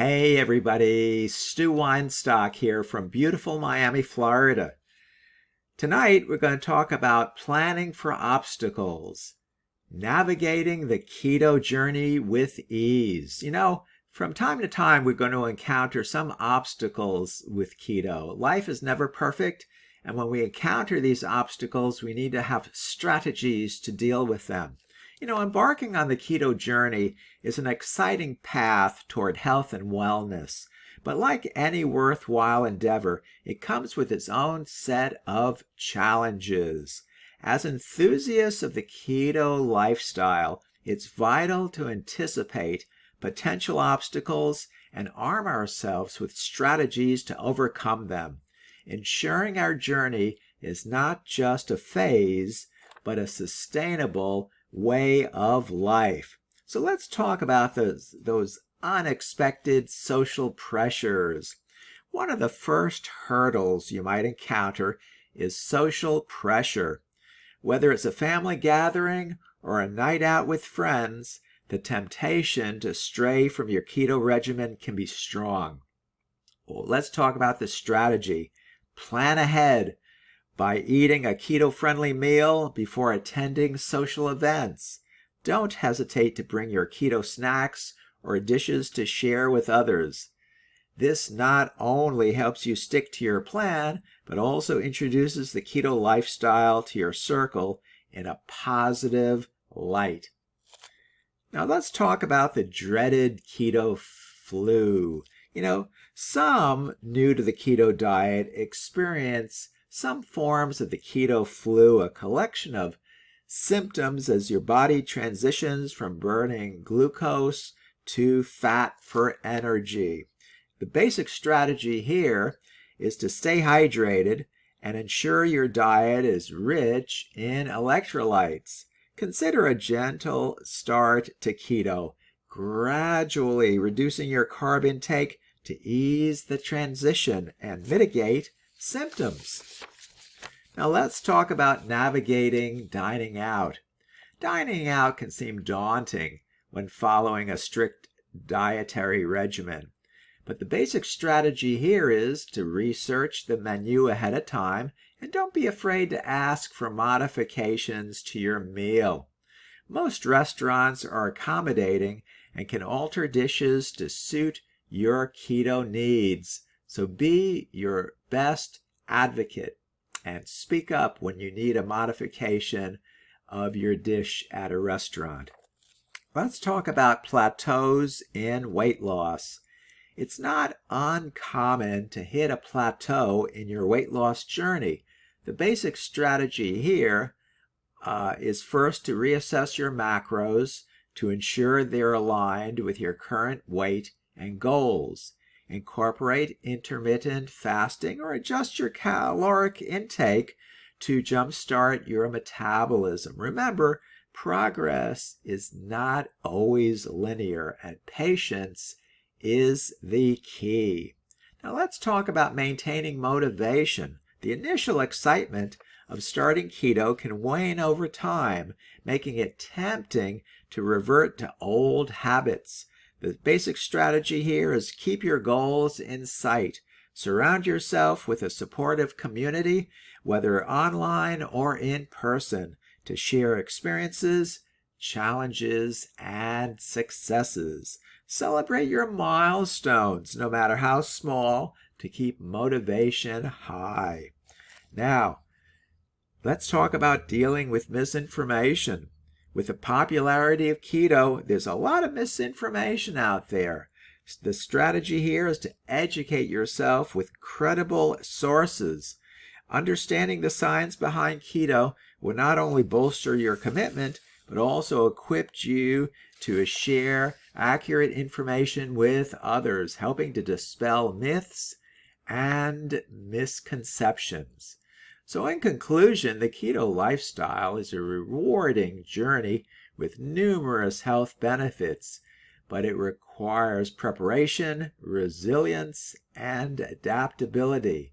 Hey everybody, Stu Weinstock here from beautiful Miami, Florida. Tonight we're going to talk about planning for obstacles, navigating the keto journey with ease. From time to time we're going to encounter some obstacles with keto. Life is never perfect, and when we encounter these obstacles, we need to have strategies to deal with them. Embarking on the keto journey is an exciting path toward health and wellness. But like any worthwhile endeavor, it comes with its own set of challenges. As enthusiasts of the keto lifestyle, it's vital to anticipate potential obstacles and arm ourselves with strategies to overcome them, ensuring our journey is not just a phase, but a sustainable way of life. So let's talk about those unexpected social pressures. One of the first hurdles you might encounter is social pressure. Whether it's a family gathering or a night out with friends, the temptation to stray from your keto regimen can be strong. Well, let's talk about the strategy. Plan ahead by eating a keto-friendly meal before attending social events. Don't hesitate to bring your keto snacks or dishes to share with others. This not only helps you stick to your plan, but also introduces the keto lifestyle to your circle in a positive light. Now let's talk about the dreaded keto flu. Some new to the keto diet experience some forms of the keto flu, a collection of symptoms as your body transitions from burning glucose to fat for energy. The basic strategy here is to stay hydrated and ensure your diet is rich in electrolytes. Consider a gentle start to keto, gradually reducing your carb intake to ease the transition and mitigate symptoms. Now let's talk about navigating dining out. Dining out can seem daunting when following a strict dietary regimen, but the basic strategy here is to research the menu ahead of time and don't be afraid to ask for modifications to your meal. Most restaurants are accommodating and can alter dishes to suit your keto needs, so be your best advocate and speak up when you need a modification of your dish at a restaurant. Let's talk about plateaus in weight loss. It's not uncommon to hit a plateau in your weight loss journey. The basic strategy here is first to reassess your macros to ensure they're aligned with your current weight and goals. Incorporate intermittent fasting or adjust your caloric intake to jumpstart your metabolism. Remember, progress is not always linear, and patience is the key. Now let's talk about maintaining motivation. The initial excitement of starting keto can wane over time, making it tempting to revert to old habits. The basic strategy here is keep your goals in sight. Surround yourself with a supportive community, whether online or in person, to share experiences, challenges, and successes. Celebrate your milestones, no matter how small, to keep motivation high. Now, let's talk about dealing with misinformation. With the popularity of keto, there's a lot of misinformation out there. The strategy here is to educate yourself with credible sources. Understanding the science behind keto will not only bolster your commitment, but also equip you to share accurate information with others, helping to dispel myths and misconceptions. So in conclusion, the keto lifestyle is a rewarding journey with numerous health benefits, but it requires preparation, resilience, and adaptability.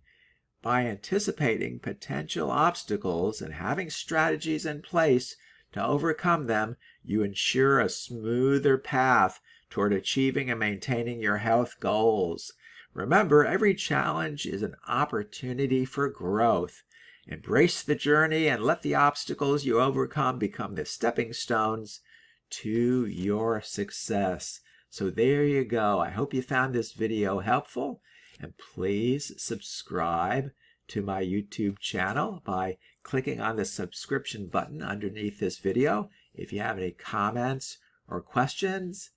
By anticipating potential obstacles and having strategies in place to overcome them, you ensure a smoother path toward achieving and maintaining your health goals. Remember, every challenge is an opportunity for growth. Embrace the journey and let the obstacles you overcome become the stepping stones to your success. So there you go. I hope you found this video helpful, and please subscribe to my YouTube channel by clicking on the subscription button underneath this video. If you have any comments or questions,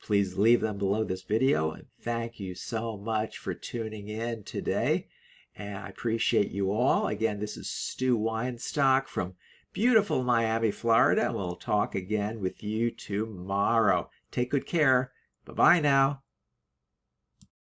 please leave them below this video. And thank you so much for tuning in today. And I appreciate you all. Again, this is Stu Weinstock from beautiful Miami, Florida. We'll talk again with you tomorrow. Take good care. Bye-bye now.